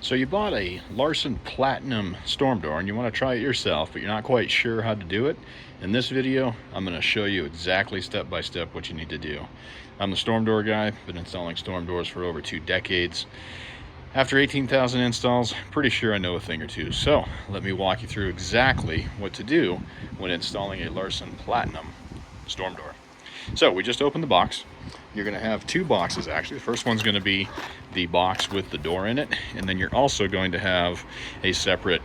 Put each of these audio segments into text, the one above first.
So you bought a Larson Platinum storm door and you want to try it yourself, but you're not quite sure how to do it. In this video, I'm going to show you exactly step by step what you need to do. I'm the storm door guy, been installing storm doors for over 2 decades. After 18,000 installs, pretty sure I know a thing or two. So let me walk you through exactly what to do when installing a Larson Platinum storm door. So we just opened the box. You're going to have 2 boxes actually. The first one's going to be the box with the door in it, and then you're also going to have a separate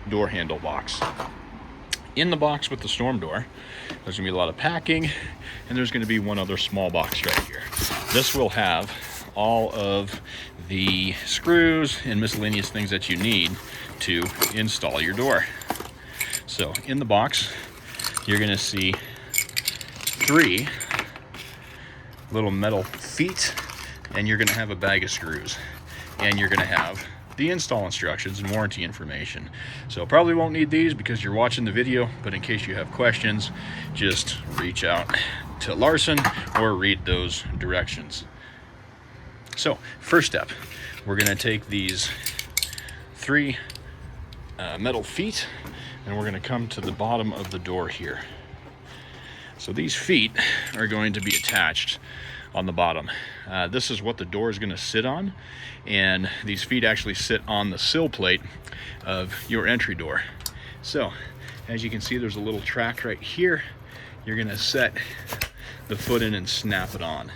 door handle box. In the box with the storm door, there's going to be a lot of packing, and there's going to be one other small box right here. This will have all of the screws and miscellaneous things that you need to install your door. So in the box, you're going to see 3 little metal feet, and you're going to have a bag of screws, and you're going to have the install instructions and warranty information. So probably won't need these because you're watching the video, but in case you have questions, just reach out to Larson or read those directions. So first step, we're going to take these 3 metal feet, and we're going to come to the bottom of the door here. So these feet are going to be attached on the bottom. This is what the door is going to sit on, and these feet actually sit on the sill plate of your entry door. So as you can see, there's a little track right here. You're going to set the foot in and snap it on.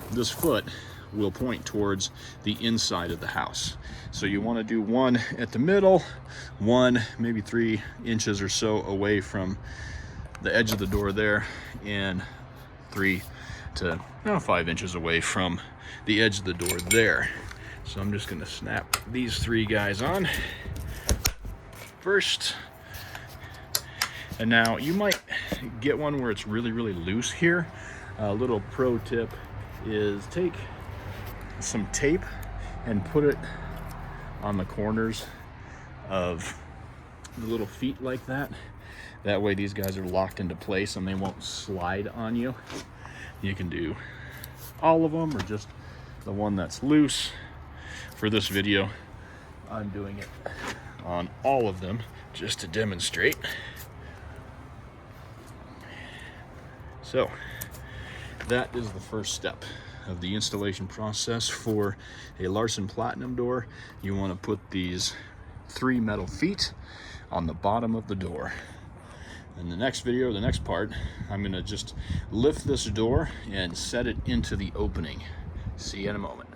This foot will point towards the inside of the house. So you want to do one at the middle, one maybe 3 inches or so away from the edge of the door there, and 3 to 5 inches away from the edge of the door there. So I'm just going to snap these 3 guys on first. And now you might get one where it's really loose here. A little pro tip is take some tape and put it on the corners of the little feet like that. That way these guys are locked into place and they won't slide on you. You can do all of them or just the one that's loose. For this video, I'm doing it on all of them just to demonstrate. So that is the first step of the installation process for a Larson Platinum door. You want to put these 3 metal feet on the bottom of the door. In the next video, the next part, I'm going to just lift this door and set it into the opening. See you in a moment.